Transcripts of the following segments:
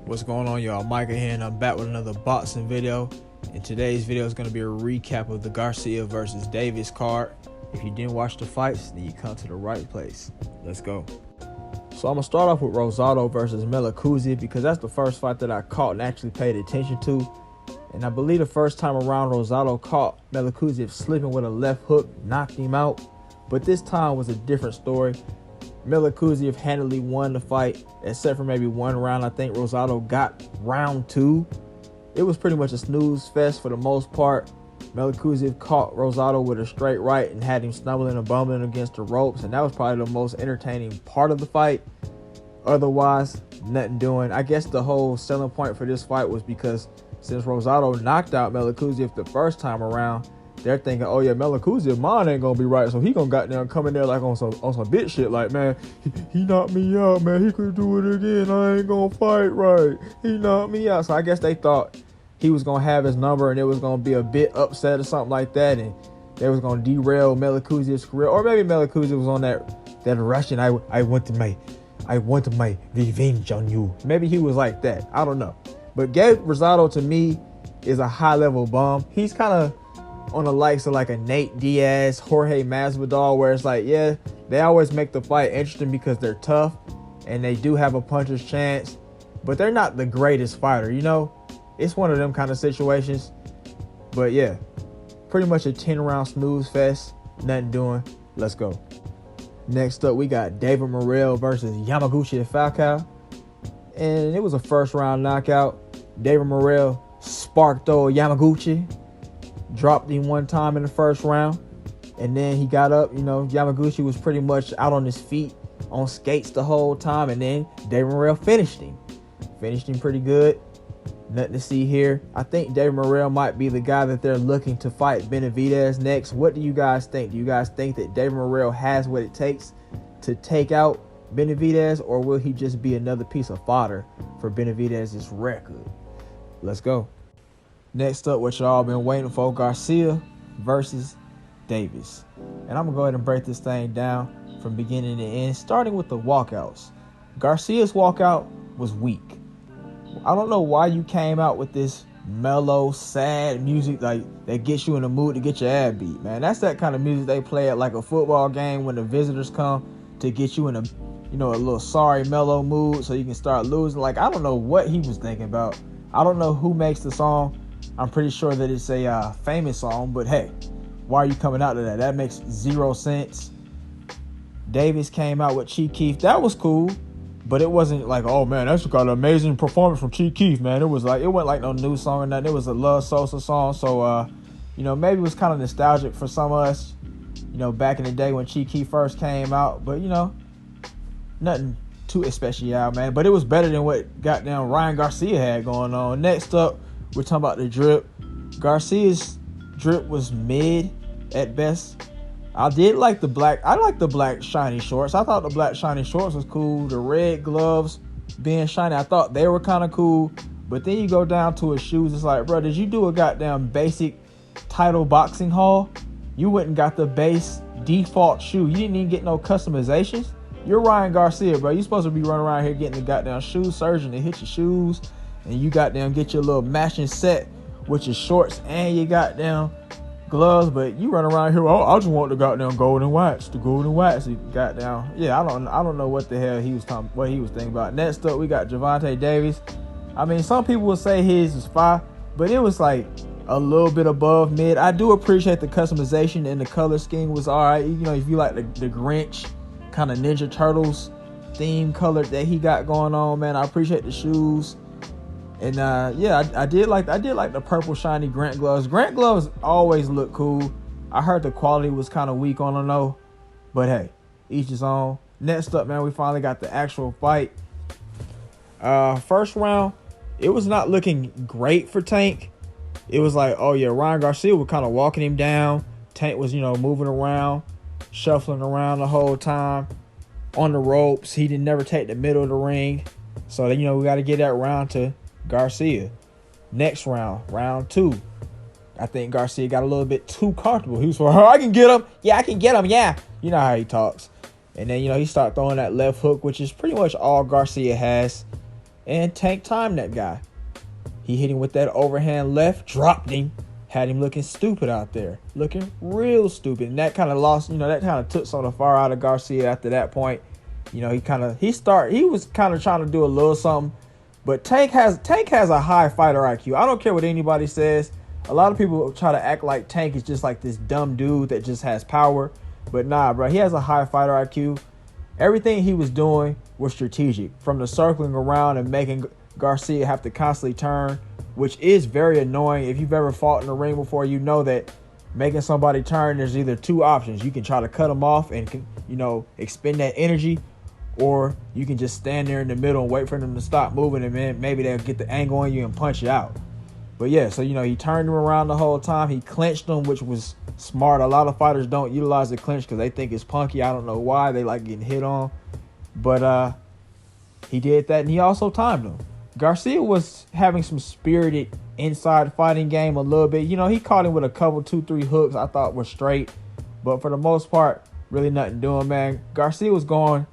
What's going on, y'all? Micah here, and I'm back with another boxing video. And today's video is going to be a recap of the Garcia versus Davis card. If you didn't watch the fights, then you come to the right place. Let's go. So I'm going to start off with Rosado versus Mekuziev because that's the first fight that I caught and actually paid attention to. And I believe the first time around, Rosado caught Mekuziev slipping with a left hook, knocked him out. But this time was a different story. Mekuziev handily won the fight, except for maybe one round. I think Rosado got round 2. It was pretty much a snooze fest for the most part. Mekuziev caught Rosado with a straight right and had him stumbling and bumbling against the ropes, and that was probably the most entertaining part of the fight. Otherwise, nothing doing. I guess the whole selling point for this fight was because since Rosado knocked out Mekuziev the first time around, they're thinking, oh yeah, Mekuziev, mine ain't gonna be right, so he gonna goddamn come in there like on some bitch shit, like, man, he knocked me out, man, he could do it again, I ain't gonna fight right, he knocked me out. So I guess they thought he was gonna have his number and it was gonna be a bit upset or something like that, and they was gonna derail Mekuziev's career, or maybe Mekuziev was on that Russian, I want to my revenge on you. Maybe he was like that, I don't know. But Gabe Rosado to me is a high level bum. He's kind of on the likes of like a Nate Diaz, Jorge Masvidal, where it's like, yeah, they always make the fight interesting because they're tough and they do have a puncher's chance, but they're not the greatest fighter, you know? It's one of them kind of situations. But yeah, pretty much a 10-round snooze fest, nothing doing. Let's go. Next up, we got David Morell versus Yamaguchi and Falcao. And it was a first-round knockout. David Morell sparked old Yamaguchi. Dropped him one time in the first round, and then he got up. You know, Yamaguchi was pretty much out on his feet on skates the whole time, and then David Morell finished him pretty good. Nothing to see here. I think David Morell might be the guy that they're looking to fight Benavidez next. What do you guys think? Do you guys think that David Morell has what it takes to take out Benavidez, or will he just be another piece of fodder for Benavidez's record? Let's go. Next up, what y'all been waiting for, Garcia versus Davis. And I'm going to go ahead and break this thing down from beginning to end, starting with the walkouts. Garcia's walkout was weak. I don't know why you came out with this mellow, sad music like that gets you in the mood to get your ass beat, man. That's that kind of music they play at like a football game when the visitors come to get you in a, you know, a little sorry, mellow mood so you can start losing. Like, I don't know what he was thinking about. I don't know who makes the song. I'm pretty sure that it's a famous song, but hey, why are you coming out to that? That makes 0 sense. Davis came out with Chief Keef. That was cool, but it wasn't like, oh man, that's got an amazing performance from Chief Keef, man. It wasn't like no new song or nothing. It was a Love Sosa song, so you know, maybe it was kind of nostalgic for some of us, you know, back in the day when Chief Keef first came out. But you know, nothing too especial, man. But it was better than what goddamn Ryan Garcia had going on. Next up, we're talking about the drip. Garcia's drip was mid at best. I like the black shiny shorts. I thought the black shiny shorts was cool. The red gloves being shiny, I thought they were kind of cool. But then you go down to his shoes. It's like, bro, did you do a goddamn basic title boxing haul? You went and got the base default shoe. You didn't even get no customizations. You're Ryan Garcia, bro. You're supposed to be running around here getting the goddamn shoe surgeon to hit your shoes. And you goddamn get your little matching set with your shorts and your goddamn gloves, but you run around here, oh, I just want the goddamn golden wax. Goddamn, yeah, I don't know what the hell he was thinking about. Next up, we got Gervonta Davis. I mean, some people will say his is fire, but it was like a little bit above mid. I do appreciate the customization and the color scheme was all right. You know, if you like the Grinch kind of Ninja Turtles theme color that he got going on, man, I appreciate the shoes. And yeah, I did like the purple shiny Grant gloves. Grant gloves always look cool. I heard the quality was kind of weak on them though, but hey, each his own. Next up, man, we finally got the actual fight. First round, it was not looking great for Tank. It was like, oh yeah, Ryan Garcia was kind of walking him down. Tank was, you know, moving around, shuffling around the whole time on the ropes. He didn't never take the middle of the ring. So, you know, we got to get that round to Garcia. Next round, round 2. I think Garcia got a little bit too comfortable. He was like, oh, I can get him. Yeah, I can get him. Yeah. You know how he talks. And then, you know, he started throwing that left hook, which is pretty much all Garcia has. and Tank timed that guy. He hit him with that overhand left, dropped him, had him looking stupid out there, looking real stupid. And that kind of lost, that kind of took some of the fire out of Garcia after that point. He was kind of trying to do a little something, but Tank has a high fighter IQ. I don't care what anybody says. A lot of people try to act like Tank is just like this dumb dude that just has power, but nah, bro, he has a high fighter IQ. Everything he was doing was strategic, from the circling around and making Garcia have to constantly turn, which is very annoying. If you've ever fought in the ring before, you know that making somebody turn, there's either two options. You can try to cut them off and, expend that energy, or you can just stand there in the middle and wait for them to stop moving, and then maybe they'll get the angle on you and punch you out. But yeah, so, he turned him around the whole time. He clinched him, which was smart. A lot of fighters don't utilize the clinch because they think it's punky. I don't know why. They like getting hit on. But he did that, and he also timed him. Garcia was having some spirited inside fighting game a little bit. He caught him with a couple, 2-3 hooks I thought were straight. But for the most part, really nothing doing, man. Garcia was going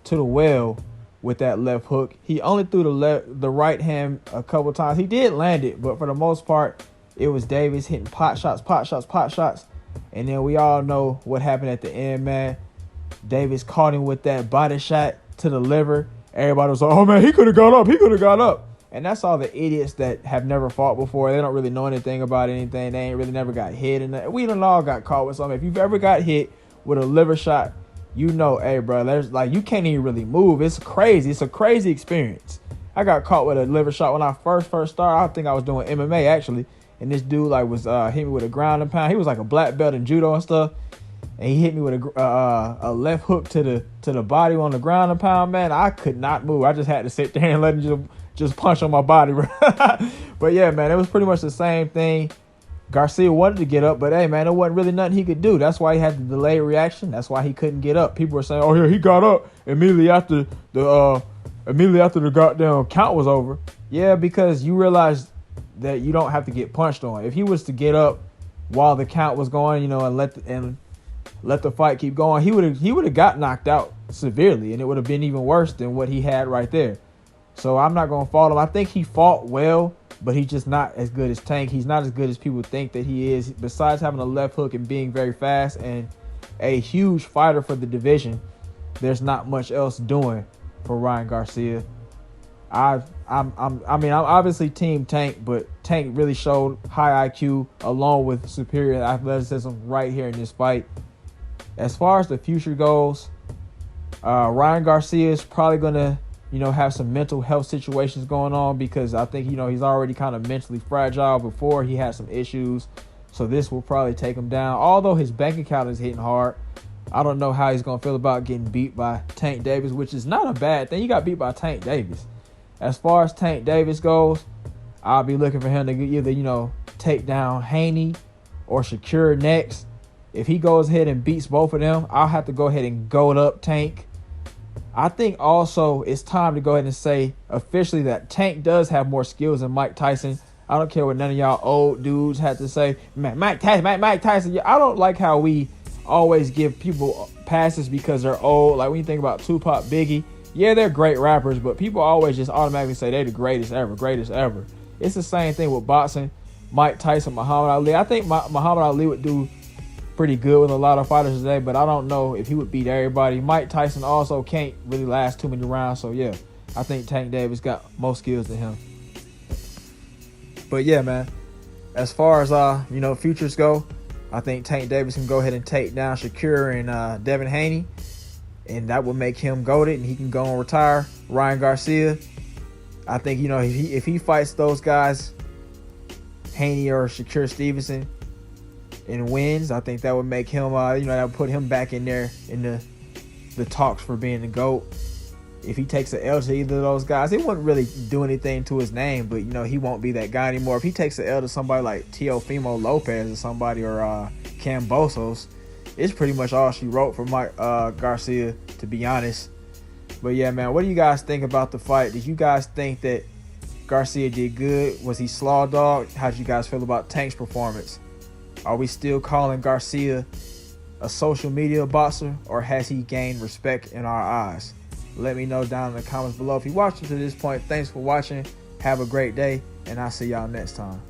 to the well with that left hook. He only threw the right hand a couple times. He did land it, but for the most part, it was Davis hitting pot shots. And then we all know what happened at the end, man. Davis caught him with that body shot to the liver. Everybody was like, oh, man, he could have got up. And that's all the idiots that have never fought before. They don't really know anything about anything. They ain't really never got hit. And we done all got caught with something. If you've ever got hit with a liver shot, hey, bro, you can't even really move. It's crazy. It's a crazy experience. I got caught with a liver shot when I first started. I think I was doing MMA, actually. And this dude, was hit me with a ground and pound. He was like a black belt in judo and stuff. And he hit me with a left hook to the body on the ground and pound, man. I could not move. I just had to sit there and let him just punch on my body. But yeah, man, it was pretty much the same thing. Garcia wanted to get up, but hey, man, there wasn't really nothing he could do. That's why he had the delayed reaction. That's why he couldn't get up. People were saying, oh, yeah, he got up immediately after the goddamn count was over. Yeah, because you realize that you don't have to get punched on. If he was to get up while the count was going, and let the fight keep going, he would have got knocked out severely, and it would have been even worse than what he had right there. So I'm not going to fault him. I think he fought well, but he's just not as good as Tank. He's not as good as people think that he is. Besides having a left hook and being very fast and a huge fighter for the division, there's not much else doing for Ryan Garcia. I'm obviously team Tank, but Tank really showed high IQ along with superior athleticism right here in this fight. As far as the future goes, Ryan Garcia is probably going to, have some mental health situations going on, because I think, he's already kind of mentally fragile before he had some issues. So this will probably take him down. Although his bank account is hitting hard, I don't know how he's going to feel about getting beat by Tank Davis, which is not a bad thing. You got beat by Tank Davis. As far as Tank Davis goes, I'll be looking for him to either, take down Haney or Shakur next. If he goes ahead and beats both of them, I'll have to go ahead and goad up Tank. I think also it's time to go ahead and say officially that Tank does have more skills than Mike Tyson. I don't care what none of y'all old dudes had to say. Man, Mike Tyson. I don't like how we always give people passes because they're old. Like when you think about Tupac, Biggie, yeah, they're great rappers, but people always just automatically say they're the greatest ever. It's the same thing with boxing. Mike Tyson, Muhammad Ali. I think Muhammad Ali would do pretty good with a lot of fighters today, but I don't know if he would beat everybody. Mike Tyson also can't really last too many rounds, so yeah, I think Tank Davis got more skills than him. But yeah, man, as far as futures go, I think Tank Davis can go ahead and take down Shakur and Devin Haney, and that will make him goated, and he can go and retire. Ryan Garcia, I think if he fights those guys, Haney or Shakur Stevenson, and wins, I think that would make him, that would put him back in there in the talks for being the GOAT. If he takes an L to either of those guys, it wouldn't really do anything to his name, but, he won't be that guy anymore. If he takes an L to somebody like Teofimo Lopez or somebody, or Cambosos, it's pretty much all she wrote for Mike Garcia, to be honest. But yeah, man, what do you guys think about the fight? Did you guys think that Garcia did good? Was he slaw dog? How did you guys feel about Tank's performance? Are we still calling Garcia a social media boxer, or has he gained respect in our eyes? Let me know down in the comments below. If you watched to this point, thanks for watching. Have a great day, and I'll see y'all next time.